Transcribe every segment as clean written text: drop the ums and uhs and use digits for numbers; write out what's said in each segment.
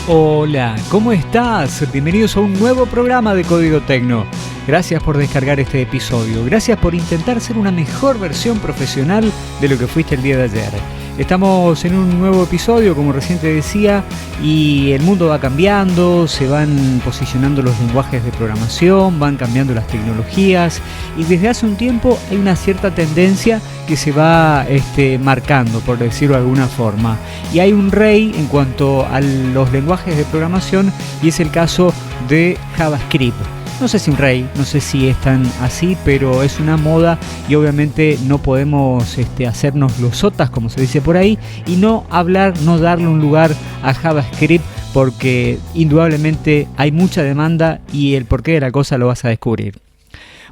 Hola, ¿cómo estás? Bienvenidos a un nuevo programa de Código Tecno. Gracias por descargar este episodio. Gracias por intentar ser una mejor versión profesional de lo que fuiste el día de ayer. Estamos en un nuevo episodio, como recién te decía, y el mundo va cambiando, se van posicionando los lenguajes de programación, van cambiando las tecnologías, y desde hace un tiempo hay una cierta tendencia que se va marcando, por decirlo de alguna forma. Y hay un rey en cuanto a los lenguajes de programación, y es el caso de JavaScript. No sé si un rey, no sé si es tan así, pero es una moda y obviamente no podemos hacernos los sotas, como se dice por ahí, y no darle un lugar a JavaScript, porque indudablemente hay mucha demanda y el porqué de la cosa lo vas a descubrir.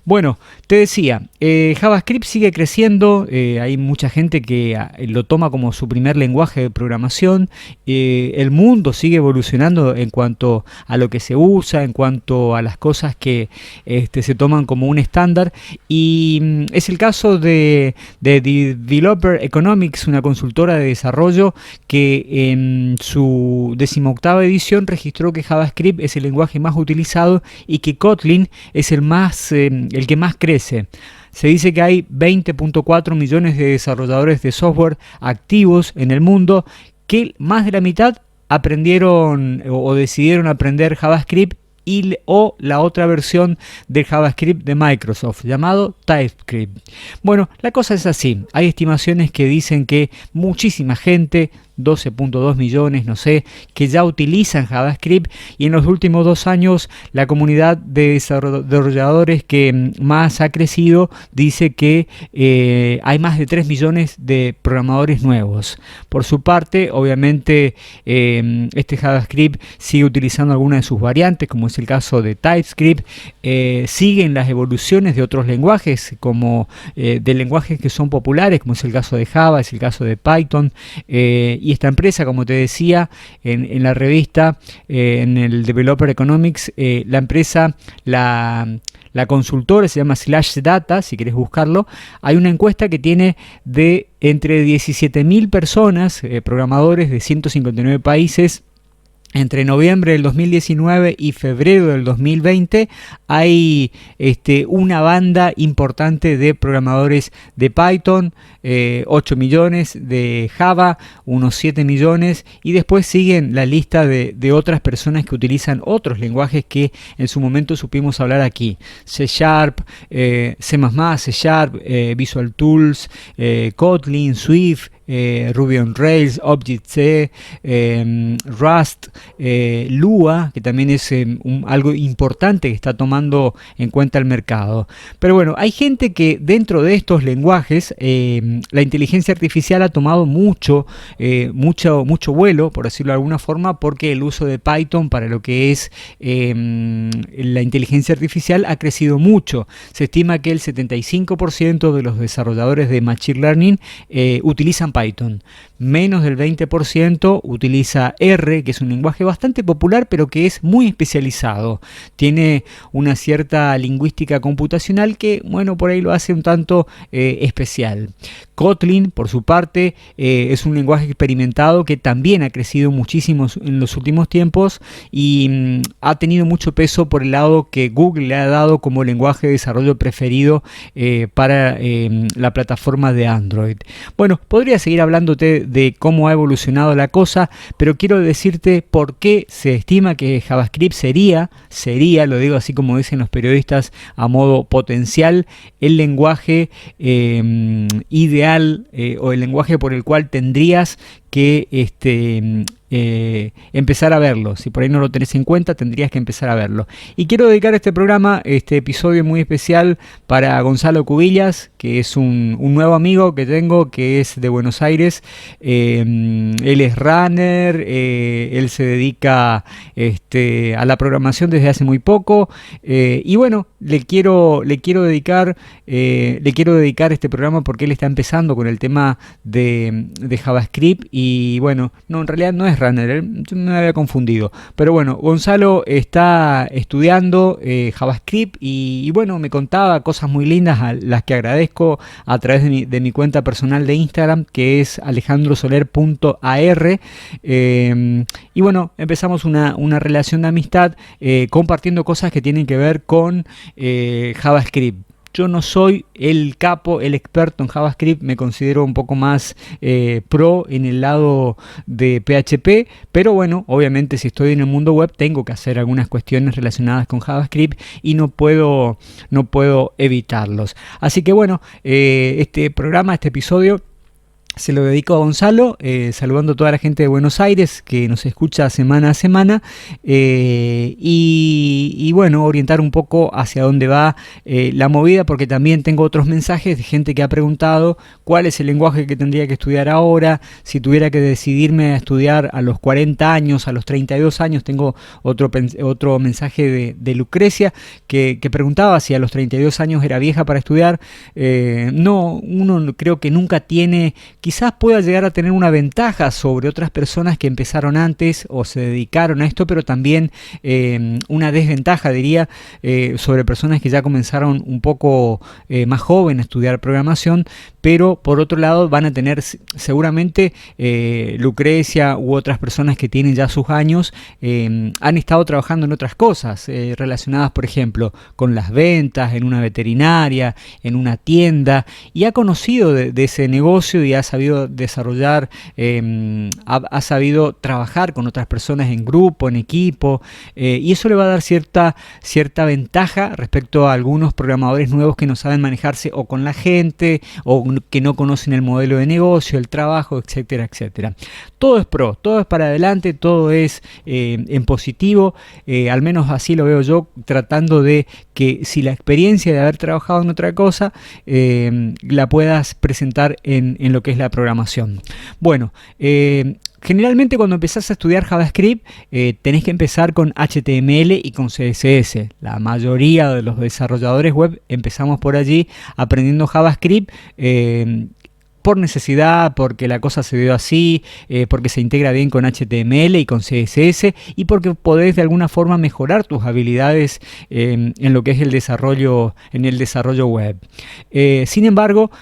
Bueno, te decía, JavaScript sigue creciendo, hay mucha gente que lo toma como su primer lenguaje de programación, el mundo sigue evolucionando en cuanto a lo que se usa, en cuanto a las cosas que se toman como un estándar, y es el caso de Developer Economics, una consultora de desarrollo que en su 18ª edición registró que JavaScript es el lenguaje más utilizado y que Kotlin es el que más crece. Se dice que hay 20.4 millones de desarrolladores de software activos en el mundo, que más de la mitad aprendieron o decidieron aprender JavaScript o la otra versión de JavaScript de Microsoft, llamado TypeScript. Bueno, la cosa es así. Hay estimaciones que dicen que muchísima gente, 12.2 millones, no sé, que ya utilizan JavaScript, y en los últimos 2 años la comunidad de desarrolladores que más ha crecido dice que hay más de 3 millones de programadores nuevos. Por su parte, obviamente, este JavaScript sigue utilizando algunas de sus variantes, como es el caso de TypeScript. Siguen las evoluciones de otros lenguajes, como de lenguajes que son populares, como es el caso de Java, es el caso de Python, y esta empresa, como te decía, en la revista, en el Developer Economics, la empresa, la consultora se llama SlashData, si querés buscarlo. Hay una encuesta que tiene de entre 17.000 personas, programadores de 159 países. Entre noviembre del 2019 y febrero del 2020 hay una banda importante de programadores de Python, 8 millones, de Java, unos 7 millones, y después siguen la lista de otras personas que utilizan otros lenguajes que en su momento supimos hablar aquí: C#, C++, C#, Visual Tools, Kotlin, Swift, Ruby on Rails, Object-C, Rust, Lua, que también es algo importante que está tomando en cuenta el mercado. Pero bueno, hay gente que dentro de estos lenguajes la inteligencia artificial ha tomado mucho vuelo, por decirlo de alguna forma, porque el uso de Python para lo que es la inteligencia artificial ha crecido mucho. Se estima que el 75% de los desarrolladores de Machine Learning utilizan Python. Menos del 20% utiliza R, que es un lenguaje bastante popular, pero que es muy especializado. Tiene una cierta lingüística computacional que, bueno, por ahí lo hace un tanto especial. Kotlin, por su parte, es un lenguaje experimentado que también ha crecido muchísimo en los últimos tiempos y ha tenido mucho peso por el lado que Google le ha dado como lenguaje de desarrollo preferido para la plataforma de Android. Bueno, podría seguir hablándote de cómo ha evolucionado la cosa, pero quiero decirte por qué se estima que JavaScript sería, lo digo así como dicen los periodistas a modo potencial, el lenguaje ideal o el lenguaje por el cual tendrías que empezar a verlo. Si por ahí no lo tenés en cuenta, tendrías que empezar a verlo. Y quiero dedicar este programa, este episodio muy especial, para Gonzalo Cubillas, que es un nuevo amigo que tengo, que es de Buenos Aires. Él es runner, él se dedica a la programación desde hace muy poco, y bueno, le quiero dedicar este programa porque él está empezando con el tema de JavaScript, y bueno, no, en realidad no es runner, yo me había confundido. Pero bueno, Gonzalo está estudiando JavaScript y bueno, me contaba cosas muy lindas a las que agradezco a través de mi cuenta personal de Instagram, que es alejandrosoler.ar. Y bueno, empezamos una relación de amistad compartiendo cosas que tienen que ver con JavaScript. Yo no soy el capo, el experto en JavaScript, me considero un poco más pro en el lado de PHP, pero bueno, obviamente si estoy en el mundo web tengo que hacer algunas cuestiones relacionadas con JavaScript y no puedo evitarlos. Así que bueno, este programa, este episodio, se lo dedico a Gonzalo, saludando a toda la gente de Buenos Aires que nos escucha semana a semana y bueno, orientar un poco hacia dónde va la movida, porque también tengo otros mensajes de gente que ha preguntado cuál es el lenguaje que tendría que estudiar ahora, si tuviera que decidirme a estudiar a los 40 años, a los 32 años. Tengo otro mensaje de Lucrecia que preguntaba si a los 32 años era vieja para estudiar. No, uno creo que nunca tiene... Quizás pueda llegar a tener una ventaja sobre otras personas que empezaron antes o se dedicaron a esto, pero también una desventaja, diría, sobre personas que ya comenzaron un poco más joven a estudiar programación, pero por otro lado van a tener seguramente Lucrecia u otras personas que tienen ya sus años, han estado trabajando en otras cosas relacionadas, por ejemplo, con las ventas, en una veterinaria, en una tienda, y ha conocido de ese negocio y ha sabido desarrollar, ha sabido trabajar con otras personas en grupo, en equipo, y eso le va a dar cierta ventaja respecto a algunos programadores nuevos que no saben manejarse o con la gente o que no conocen el modelo de negocio, el trabajo, etcétera, etcétera. Todo es pro, todo es para adelante, todo es en positivo, al menos así lo veo yo, tratando de que si la experiencia de haber trabajado en otra cosa la puedas presentar en lo que es la programación. Bueno, generalmente cuando empezás a estudiar JavaScript tenés que empezar con HTML y con CSS. La mayoría de los desarrolladores web empezamos por allí aprendiendo JavaScript por necesidad, porque la cosa se dio así, porque se integra bien con HTML y con CSS y porque podés de alguna forma mejorar tus habilidades en lo que es el desarrollo web. Sin embargo,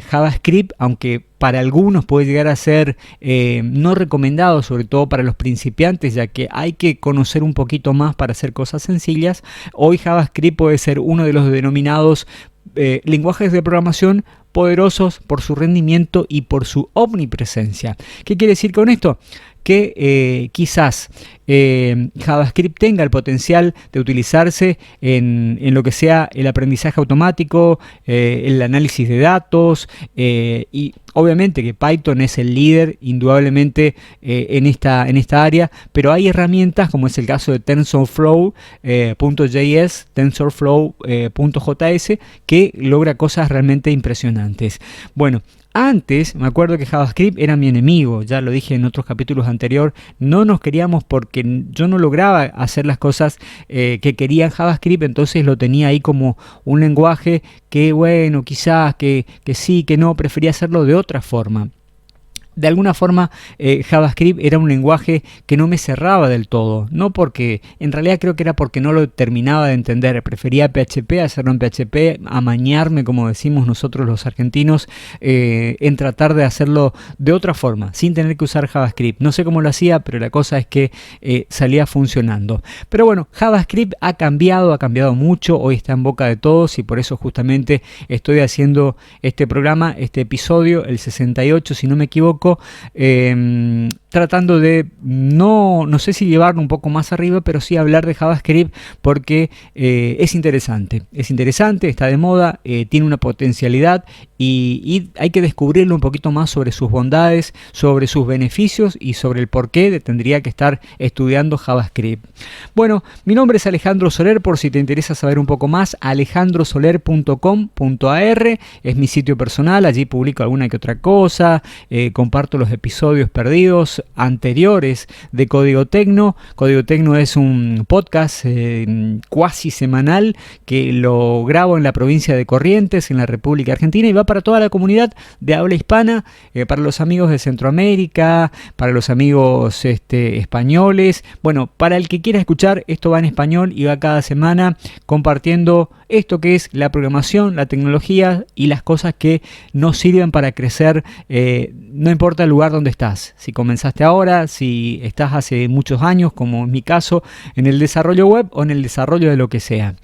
JavaScript, aunque para algunos puede llegar a ser no recomendado, sobre todo para los principiantes, ya que hay que conocer un poquito más para hacer cosas sencillas, hoy JavaScript puede ser uno de los denominados lenguajes de programación poderosos por su rendimiento y por su omnipresencia. ¿Qué quiere decir con esto? Que quizás JavaScript tenga el potencial de utilizarse en lo que sea el aprendizaje automático, el análisis de datos y obviamente que Python es el líder indudablemente en esta área, pero hay herramientas como es el caso de TensorFlow.js, TensorFlow.js que logra cosas realmente impresionantes. Bueno, antes me acuerdo que JavaScript era mi enemigo, ya lo dije en otros capítulos anteriores, no nos queríamos porque yo no lograba hacer las cosas que quería JavaScript, entonces lo tenía ahí como un lenguaje que bueno, quizás que sí, que no, prefería hacerlo de otra forma. De alguna forma JavaScript era un lenguaje que no me cerraba del todo, no porque, en realidad creo que era porque no lo terminaba de entender, prefería PHP, hacerlo en PHP, amañarme como decimos nosotros los argentinos, en tratar de hacerlo de otra forma, sin tener que usar JavaScript. No sé cómo lo hacía, pero la cosa es que salía funcionando. Pero bueno, JavaScript ha cambiado mucho, hoy está en boca de todos y por eso justamente estoy haciendo este programa, este episodio, el 68 si no me equivoco, tratando de, no sé si llevarlo un poco más arriba, pero sí hablar de JavaScript porque es interesante, está de moda, tiene una potencialidad y hay que descubrirlo un poquito más sobre sus bondades, sobre sus beneficios y sobre el por qué tendría que estar estudiando JavaScript. Bueno, mi nombre es Alejandro Soler, por si te interesa saber un poco más, alejandrosoler.com.ar es mi sitio personal, allí publico alguna que otra cosa, comparto los episodios perdidos, episodios anteriores de Código Tecno. Código Tecno es un podcast cuasi semanal que lo grabo en la provincia de Corrientes, en la República Argentina, y va para toda la comunidad de habla hispana, para los amigos de Centroamérica, para los amigos españoles. Bueno, para el que quiera escuchar, esto va en español y va cada semana compartiendo esto que es la programación, la tecnología y las cosas que nos sirven para crecer, no importa el lugar donde estás. Si comenzaste ahora, si estás hace muchos años, como en mi caso, en el desarrollo web o en el desarrollo de lo que sea.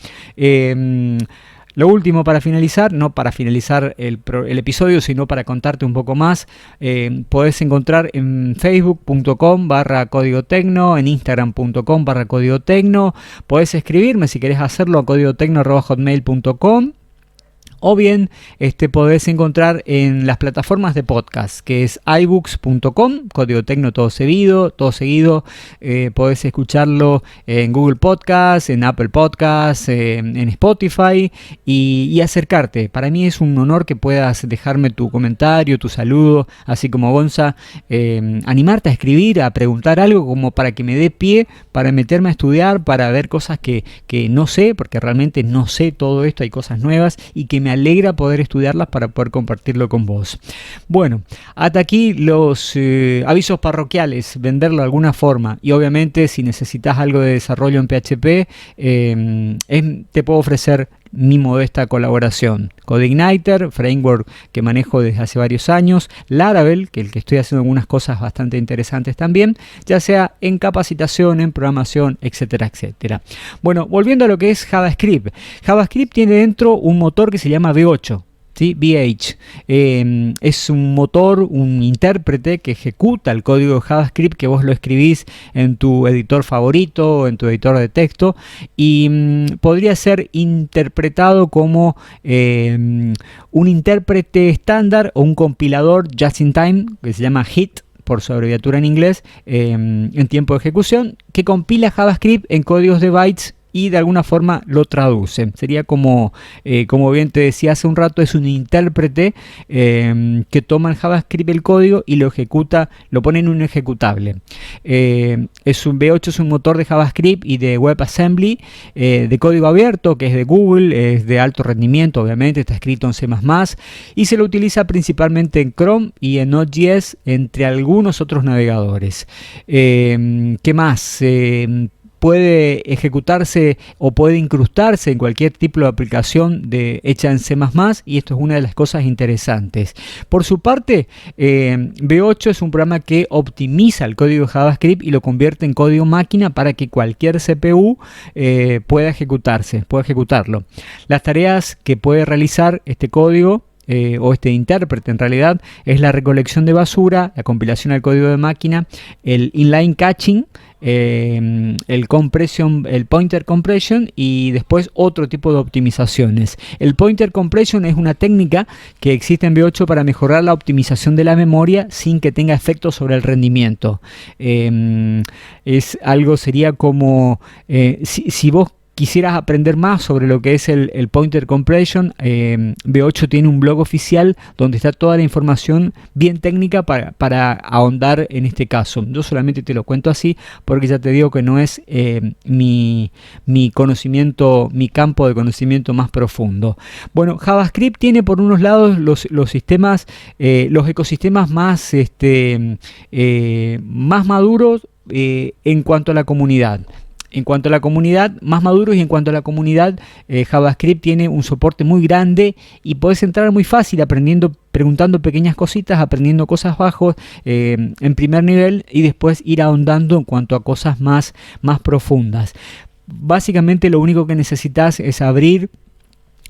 Lo último para finalizar, no para finalizar el episodio, sino para contarte un poco más, podés encontrar en facebook.com/Código Tecno, en instagram.com/Código Tecno, podés escribirme si querés hacerlo a códigotecno@hotmail.com. O bien podés encontrar en las plataformas de podcast, que es iBooks.com, Código Tecno todo seguido. Podés escucharlo en Google Podcast, en Apple Podcast, en Spotify y acercarte. Para mí es un honor que puedas dejarme tu comentario, tu saludo, así como Gonza, animarte a escribir, a preguntar algo como para que me dé pie, para meterme a estudiar, para ver cosas que no sé, porque realmente no sé todo esto, hay cosas nuevas y que me alegra poder estudiarlas para poder compartirlo con vos. Bueno, hasta aquí los avisos parroquiales, venderlo de alguna forma, y obviamente si necesitas algo de desarrollo en PHP, te puedo ofrecer mi modesta colaboración. CodeIgniter, framework que manejo desde hace varios años, Laravel, que estoy haciendo algunas cosas bastante interesantes también, ya sea en capacitación, en programación, etcétera, etcétera. Bueno, volviendo a lo que es JavaScript. JavaScript tiene dentro un motor que se llama V8. ¿Sí? VH es un motor, un intérprete que ejecuta el código de JavaScript que vos lo escribís en tu editor favorito, en tu editor de texto, y podría ser interpretado como un intérprete estándar o un compilador just in time, que se llama HIT por su abreviatura en inglés, en tiempo de ejecución, que compila JavaScript en códigos de bytes y de alguna forma lo traduce. Sería como bien te decía hace un rato, es un intérprete que toma el JavaScript, el código, y lo ejecuta, lo pone en un ejecutable. V8 es un motor de JavaScript y de WebAssembly de código abierto, que es de Google, es de alto rendimiento, obviamente, está escrito en C++, y se lo utiliza principalmente en Chrome y en Node.js, entre algunos otros navegadores. ¿Qué más? Puede ejecutarse o puede incrustarse en cualquier tipo de aplicación hecha en C++, y esto es una de las cosas interesantes. Por su parte, V8 es un programa que optimiza el código de JavaScript y lo convierte en código máquina para que cualquier CPU pueda ejecutarlo. Las tareas que puede realizar este código o este intérprete en realidad es la recolección de basura, la compilación al código de máquina, el inline caching, el pointer compression y después otro tipo de optimizaciones. El pointer compression es una técnica que existe en V8 para mejorar la optimización de la memoria sin que tenga efectos sobre el rendimiento. Sería como si vos quisieras aprender más sobre lo que es el pointer compression, V8 tiene un blog oficial donde está toda la información bien técnica para ahondar en este caso. Yo solamente te lo cuento así porque ya te digo que no es mi conocimiento, mi campo de conocimiento más profundo. Bueno, JavaScript tiene por unos lados los ecosistemas más maduros en cuanto a la comunidad. Más maduros, y en cuanto a la comunidad, JavaScript tiene un soporte muy grande y podés entrar muy fácil preguntando pequeñas cositas, aprendiendo cosas bajos en primer nivel y después ir ahondando en cuanto a cosas más profundas. Básicamente lo único que necesitas es abrir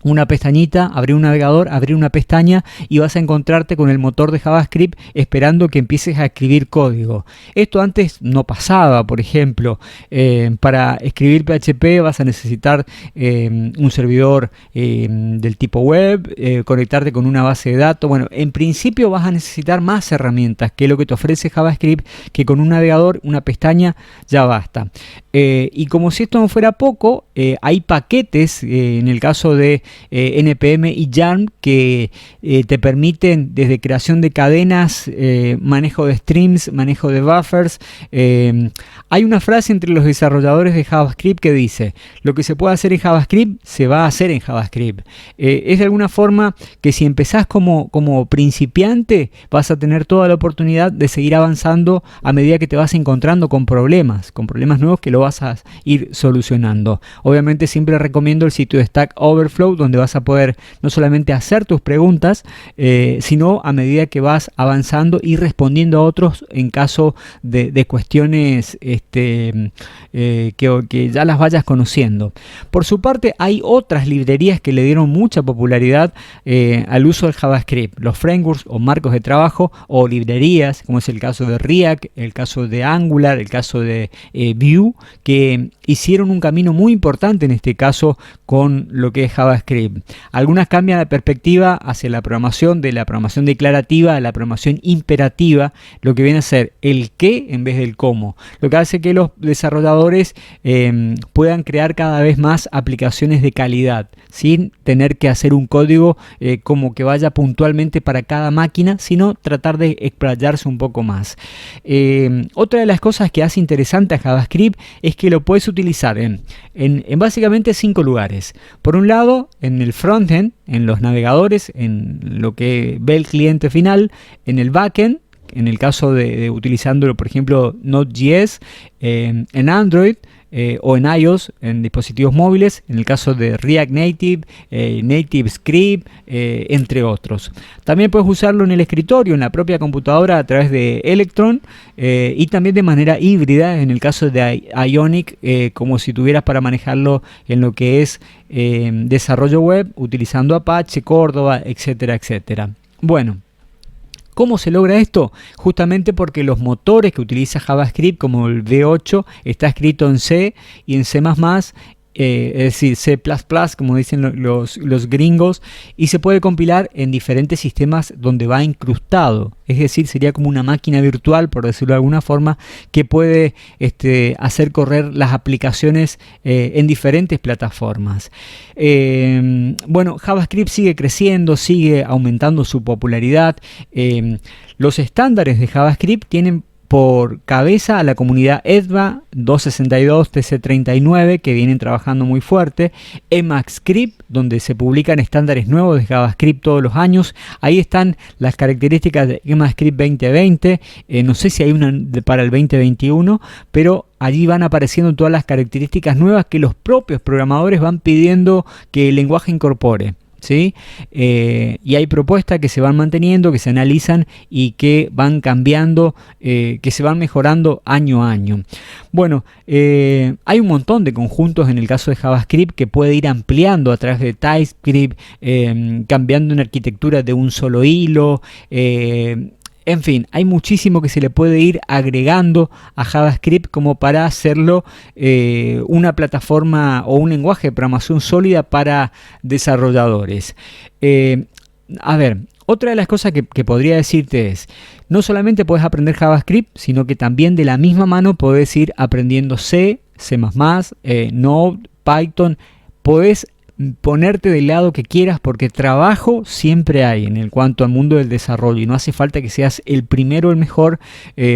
una pestañita, abrir un navegador, abrir una pestaña y vas a encontrarte con el motor de JavaScript esperando que empieces a escribir código. Esto antes no pasaba. Por ejemplo, para escribir PHP vas a necesitar un servidor del tipo web, conectarte con una base de datos. Bueno, en principio vas a necesitar más herramientas que lo que te ofrece JavaScript, que con un navegador, una pestaña, ya basta. Y como si esto no fuera poco, hay paquetes, en el caso de NPM y YARN que te permiten desde creación de cadenas, manejo de streams, manejo de buffers. Hay una frase entre los desarrolladores de JavaScript que dice: lo que se puede hacer en JavaScript se va a hacer en JavaScript. Es de alguna forma que si empezás como principiante vas a tener toda la oportunidad de seguir avanzando a medida que te vas encontrando con problemas nuevos que lo vas a ir solucionando. Obviamente siempre recomiendo el sitio de Stack Overflow, donde vas a poder no solamente hacer tus preguntas, sino a medida que vas avanzando y respondiendo a otros en caso de cuestiones que ya las vayas conociendo. Por su parte, hay otras librerías que le dieron mucha popularidad al uso del JavaScript, los frameworks o marcos de trabajo o librerías, como es el caso de React, el caso de Angular, el caso de Vue, que hicieron un camino muy importante en este caso con lo que es JavaScript. Algunas cambian la perspectiva hacia la programación, de la programación declarativa a la programación imperativa, lo que viene a ser el qué en vez del cómo, lo que hace que los desarrolladores puedan crear cada vez más aplicaciones de calidad, sin tener que hacer un código como que vaya puntualmente para cada máquina, sino tratar de explayarse un poco más. Otra de las cosas que hace interesante a JavaScript es que lo puedes utilizar en básicamente 5 lugares. Por un lado, en el frontend, en los navegadores, en lo que ve el cliente final, en el backend, en el caso de utilizándolo, por ejemplo, Node.js, en Android, o en iOS, en dispositivos móviles, en el caso de React Native, Native Script, entre otros. También puedes usarlo en el escritorio, en la propia computadora a través de Electron, y también de manera híbrida, en el caso de Ionic, como si tuvieras para manejarlo en lo que es desarrollo web, utilizando Apache, Córdoba, etcétera, etcétera. Bueno, ¿cómo se logra esto? Justamente porque los motores que utiliza JavaScript, como el V8, está escrito en C y en C++, es decir, C++, como dicen los gringos, y se puede compilar en diferentes sistemas donde va incrustado. Es decir, sería como una máquina virtual, por decirlo de alguna forma, que puede hacer correr las aplicaciones en diferentes plataformas. Bueno, JavaScript sigue creciendo, sigue aumentando su popularidad. Los estándares de JavaScript tienen por cabeza a la comunidad EDVA 262 TC39, que vienen trabajando muy fuerte, EMAXscript, donde se publican estándares nuevos de JavaScript todos los años. Ahí están las características de EMAXscript 2020, no sé si hay una para el 2021, pero allí van apareciendo todas las características nuevas que los propios programadores van pidiendo que el lenguaje incorpore. ¿Sí? Y hay propuestas que se van manteniendo, que se analizan y que van cambiando, que se van mejorando año a año. Bueno, hay un montón de conjuntos en el caso de JavaScript que puede ir ampliando a través de TypeScript, cambiando una arquitectura de un solo hilo. En fin, hay muchísimo que se le puede ir agregando a JavaScript como para hacerlo una plataforma o un lenguaje de programación sólida para desarrolladores. A ver, otra de las cosas que podría decirte es, no solamente puedes aprender JavaScript, sino que también de la misma mano puedes ir aprendiendo C, C++, Node, Python. Podés ponerte del lado que quieras, porque trabajo siempre hay en cuanto al mundo del desarrollo, y no hace falta que seas el primero o el mejor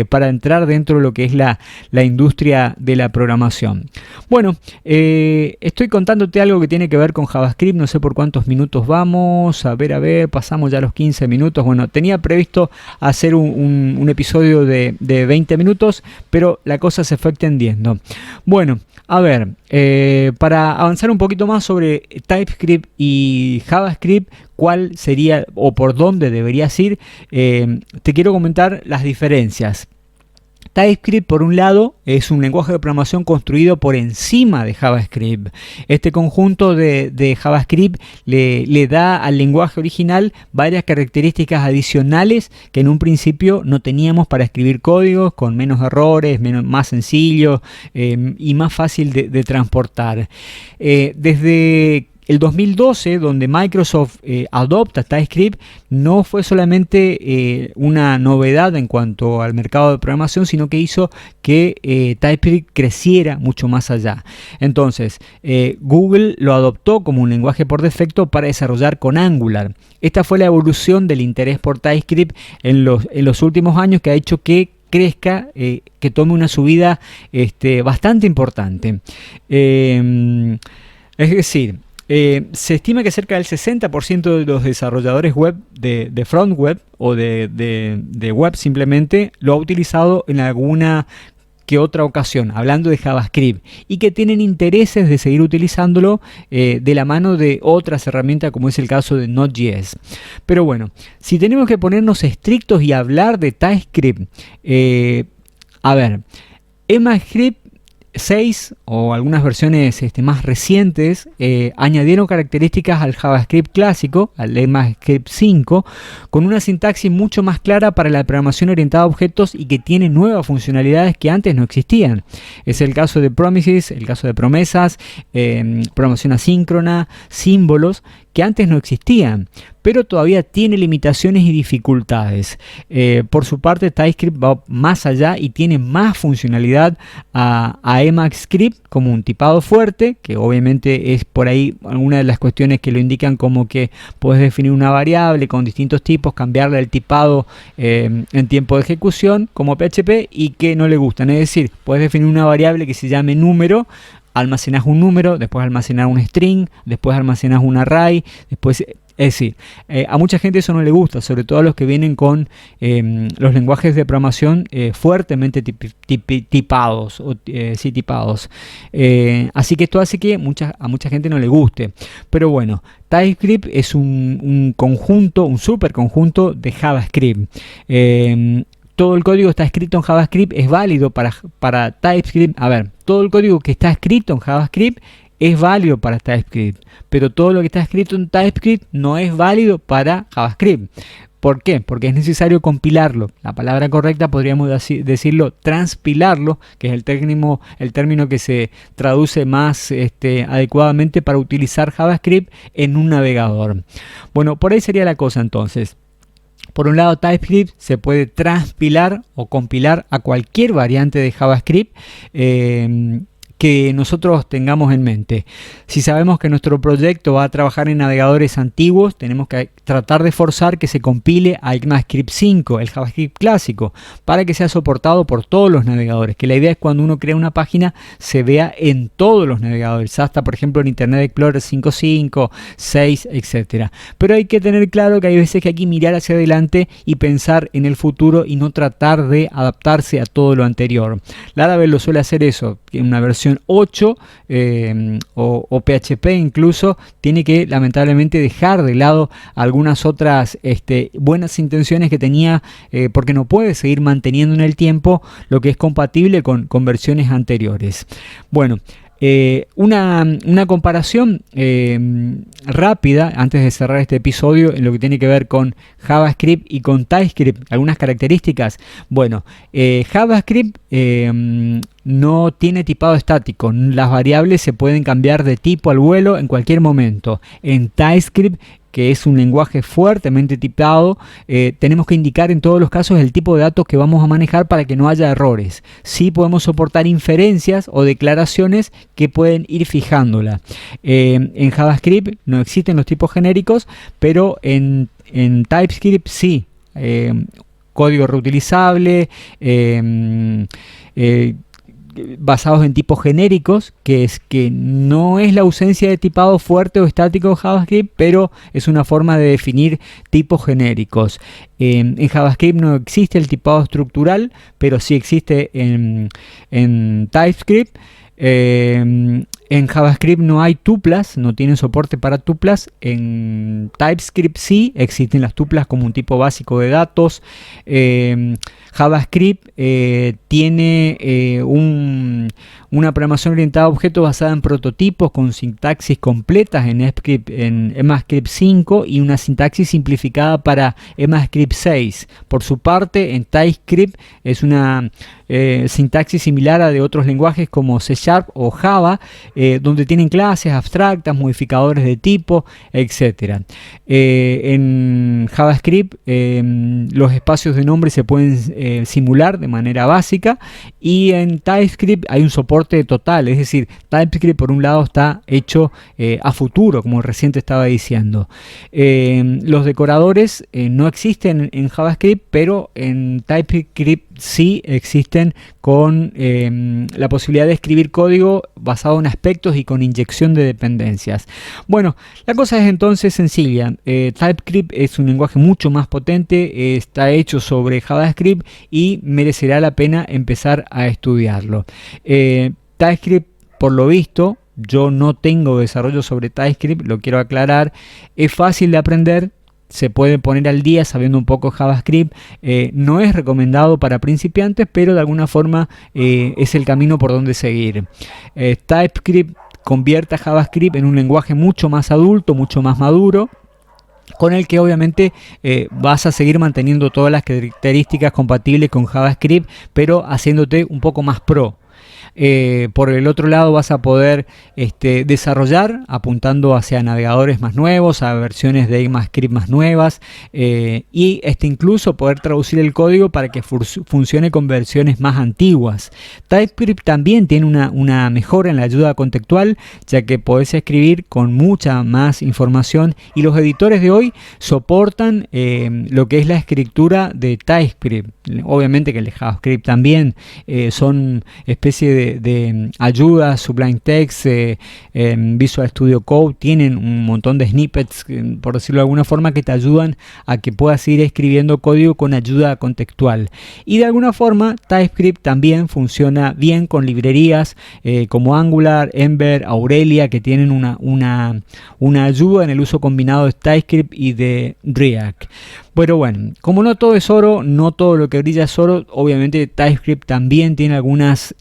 para entrar dentro de lo que es la industria de la programación. Bueno, estoy contándote algo que tiene que ver con JavaScript, no sé por cuántos minutos vamos, a ver, pasamos ya los 15 minutos. Bueno, tenía previsto hacer un episodio de 20 minutos, pero la cosa se fue extendiendo. Bueno, a ver, para avanzar un poquito más sobre TypeScript y JavaScript, cuál sería o por dónde deberías ir, te quiero comentar las diferencias. TypeScript, por un lado, es un lenguaje de programación construido por encima de JavaScript. Este conjunto de JavaScript le da al lenguaje original varias características adicionales que en un principio no teníamos para escribir códigos con menos errores, más sencillo y más fácil de transportar. Desde el 2012, donde Microsoft adopta TypeScript, no fue solamente una novedad en cuanto al mercado de programación, sino que hizo que TypeScript creciera mucho más allá. Entonces, Google lo adoptó como un lenguaje por defecto para desarrollar con Angular. Esta fue la evolución del interés por TypeScript en los últimos años, que ha hecho que crezca, que tome una subida bastante importante. Es decir, se estima que cerca del 60% de los desarrolladores web de front web o de web simplemente lo ha utilizado en alguna que otra ocasión, hablando de JavaScript, y que tienen intereses de seguir utilizándolo de la mano de otras herramientas, como es el caso de Node.js. Pero bueno, si tenemos que ponernos estrictos y hablar de TypeScript, a ver, ECMAScript 6 o algunas versiones más recientes añadieron características al JavaScript clásico, al ECMAScript 5, con una sintaxis mucho más clara para la programación orientada a objetos y que tiene nuevas funcionalidades que antes no existían. Es el caso de promises, el caso de promesas, programación asíncrona, símbolos, que antes no existían, pero todavía tiene limitaciones y dificultades. Por su parte, TypeScript va más allá y tiene más funcionalidad a ECMAScript como un tipado fuerte, que obviamente es por ahí alguna de las cuestiones que lo indican, como que puedes definir una variable con distintos tipos, cambiarle el tipado en tiempo de ejecución, como PHP, y que no le gustan. Es decir, puedes definir una variable que se llame número, almacenas un número, después almacenas un string, después almacenas un array, después... Es decir, a mucha gente eso no le gusta, sobre todo a los que vienen con los lenguajes de programación fuertemente tipados. Así que esto hace que a mucha gente no le guste. Pero bueno, TypeScript es un conjunto, un superconjunto de JavaScript. Todo el código está escrito en JavaScript, es válido para TypeScript. A ver, todo el código que está escrito en JavaScript es válido para TypeScript, pero todo lo que está escrito en TypeScript no es válido para JavaScript. ¿Por qué? Porque es necesario compilarlo. La palabra correcta podríamos decirlo transpilarlo, que es el término que se traduce más adecuadamente para utilizar JavaScript en un navegador. Bueno, por ahí sería la cosa entonces. Por un lado, TypeScript se puede transpilar o compilar a cualquier variante de JavaScript que nosotros tengamos en mente. Si sabemos que nuestro proyecto va a trabajar en navegadores antiguos, tenemos que tratar de forzar que se compile a ECMAScript 5, el JavaScript clásico, para que sea soportado por todos los navegadores. Que la idea es cuando uno crea una página se vea en todos los navegadores, hasta por ejemplo en Internet Explorer 5.5, 6, etc. Pero hay que tener claro que hay veces que hay que mirar hacia adelante y pensar en el futuro y no tratar de adaptarse a todo lo anterior. Laravel lo suele hacer eso, en una versión 8 o PHP incluso, tiene que lamentablemente dejar de lado algunas otras buenas intenciones que tenía, porque no puede seguir manteniendo en el tiempo lo que es compatible con versiones anteriores. Bueno, una comparación rápida antes de cerrar este episodio en lo que tiene que ver con JavaScript y con TypeScript, algunas características. Bueno, JavaScript no tiene tipado estático, las variables se pueden cambiar de tipo al vuelo en cualquier momento. En TypeScript, que es un lenguaje fuertemente tipado, tenemos que indicar en todos los casos el tipo de datos que vamos a manejar para que no haya errores. Sí podemos soportar inferencias o declaraciones que pueden ir fijándola. En JavaScript no existen los tipos genéricos, pero en TypeScript sí. Código reutilizable, basados en tipos genéricos, que no es la ausencia de tipado fuerte o estático de JavaScript, pero es una forma de definir tipos genéricos. En JavaScript no existe el tipado estructural, pero sí existe en TypeScript. En JavaScript no hay tuplas, no tienen soporte para tuplas. En TypeScript sí existen las tuplas como un tipo básico de datos. JavaScript tiene una programación orientada a objetos basada en prototipos con sintaxis completas en ECMAScript 5 y una sintaxis simplificada para ECMAScript 6. Por su parte, en TypeScript es una sintaxis similar a de otros lenguajes como C# o Java, donde tienen clases abstractas, modificadores de tipo, etc. En JavaScript los espacios de nombre se pueden simular de manera básica, y en TypeScript hay un soporte total, es decir, TypeScript por un lado está hecho a futuro, como recién te estaba diciendo. Los decoradores no existen en JavaScript, pero en TypeScript sí existen, con la posibilidad de escribir código basado en aspectos y con inyección de dependencias. Bueno, la cosa es entonces sencilla. TypeScript es un lenguaje mucho más potente, está hecho sobre JavaScript y merecerá la pena empezar a estudiarlo. TypeScript, por lo visto, yo no tengo desarrollo sobre TypeScript, lo quiero aclarar, es fácil de aprender. Se puede poner al día sabiendo un poco JavaScript. No es recomendado para principiantes, pero de alguna forma es el camino por donde seguir. TypeScript convierte a JavaScript en un lenguaje mucho más adulto, mucho más maduro, con el que obviamente vas a seguir manteniendo todas las características compatibles con JavaScript, pero haciéndote un poco más pro. Por el otro lado vas a poder desarrollar apuntando hacia navegadores más nuevos, a versiones de ECMAScript más nuevas, y incluso poder traducir el código para que funcione con versiones más antiguas. TypeScript también tiene una mejora en la ayuda contextual, ya que podés escribir con mucha más información, y los editores de hoy soportan lo que es la escritura de TypeScript. Obviamente que el de JavaScript también son especie de ayuda. Sublime Text, Visual Studio Code tienen un montón de snippets, por decirlo de alguna forma, que te ayudan a que puedas ir escribiendo código con ayuda contextual. Y de alguna forma TypeScript también funciona bien con librerías como Angular, Ember, Aurelia, que tienen una ayuda en el uso combinado de TypeScript y de React. Pero bueno, como no todo es oro, no todo lo que brilla es oro, obviamente TypeScript también tiene algunas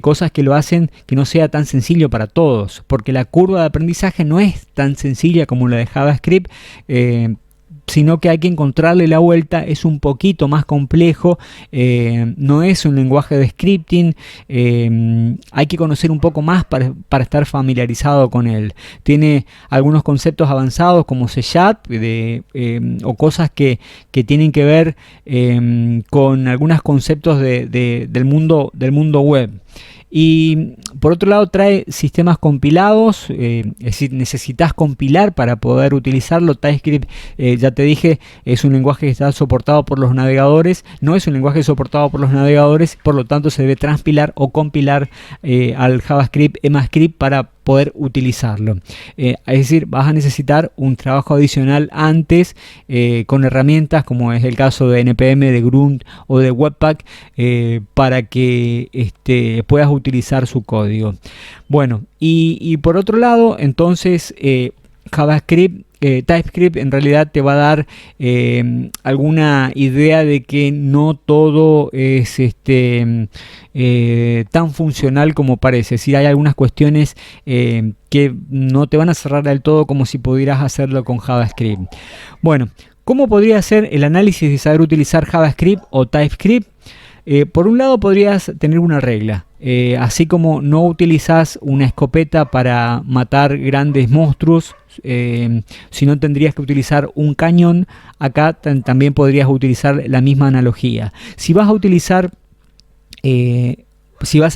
cosas que lo hacen que no sea tan sencillo para todos, porque la curva de aprendizaje no es tan sencilla como la de JavaScript, sino que hay que encontrarle la vuelta. Es un poquito más complejo, no es un lenguaje de scripting, hay que conocer un poco más para estar familiarizado con él. Tiene algunos conceptos avanzados como C# o cosas que tienen que ver con algunos conceptos del mundo web. Y por otro lado trae sistemas compilados, es decir, necesitas compilar para poder utilizarlo. TypeScript, ya te dije, es un lenguaje que está soportado por los navegadores, no es un lenguaje soportado por los navegadores, por lo tanto se debe transpilar o compilar al JavaScript, ECMAScript, para poder utilizarlo. Es decir, vas a necesitar un trabajo adicional antes con herramientas como es el caso de NPM, de Grunt o de Webpack, para que puedas utilizar su código. Bueno, y por otro lado, entonces TypeScript en realidad te va a dar alguna idea de que no todo es tan funcional como parece. Si hay algunas cuestiones que no te van a cerrar del todo como si pudieras hacerlo con JavaScript. Bueno, ¿cómo podría ser el análisis de saber utilizar JavaScript o TypeScript? Por un lado podrías tener una regla. Así como no utilizas una escopeta para matar grandes monstruos, sino tendrías que utilizar un cañón, acá también podrías utilizar la misma analogía. Si vas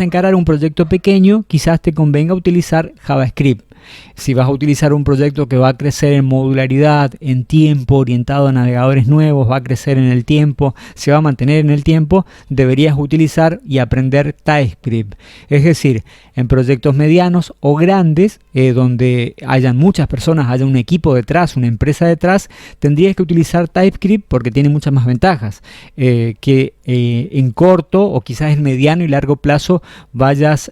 a encarar un proyecto pequeño, quizás te convenga utilizar JavaScript. Si vas a utilizar un proyecto que va a crecer en modularidad, en tiempo, orientado a navegadores nuevos, va a crecer en el tiempo, se va a mantener en el tiempo, deberías utilizar y aprender TypeScript. Es decir, en proyectos medianos o grandes, donde hayan muchas personas, haya un equipo detrás, una empresa detrás, tendrías que utilizar TypeScript porque tiene muchas más ventajas que en corto o quizás en mediano y largo plazo caso vayas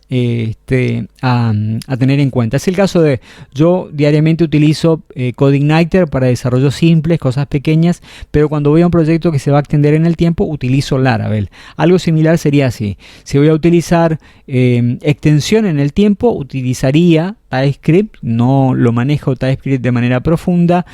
a tener en cuenta. Es el caso de, yo diariamente utilizo CodeIgniter para desarrollos simples, cosas pequeñas, pero cuando voy a un proyecto que se va a extender en el tiempo, utilizo Laravel. Algo similar sería así. Si voy a utilizar extensión en el tiempo, utilizaría TypeScript. No lo manejo TypeScript de manera profunda,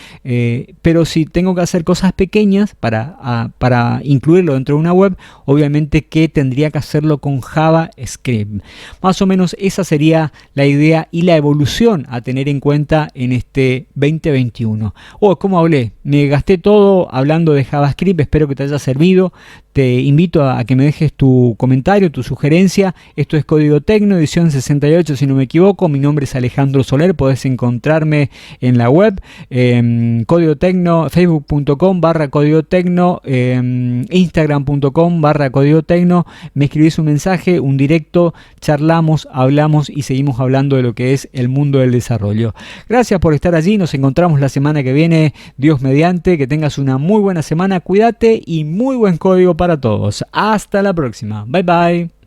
pero si tengo que hacer cosas pequeñas para incluirlo dentro de una web, obviamente que tendría que hacerlo con JavaScript. Más o menos esa sería la idea y la evolución a tener en cuenta en este 2021. ¿Cómo hablé? Me gasté todo hablando de JavaScript, espero que te haya servido. Te invito a que me dejes tu comentario, tu sugerencia. Esto es Código Tecno, edición 68 si no me equivoco. Mi nombre es Alejandro Soler, podés encontrarme en la web, Código Tecno, facebook.com/Código Tecno, instagram.com/Código Tecno. Me escribís un mensaje, un directo, charlamos, hablamos y seguimos hablando de lo que es el mundo del desarrollo. Gracias por estar allí, nos encontramos la semana que viene, Dios mediante. Que tengas una muy buena semana, cuídate y muy buen código para todos. Hasta la próxima. Bye bye.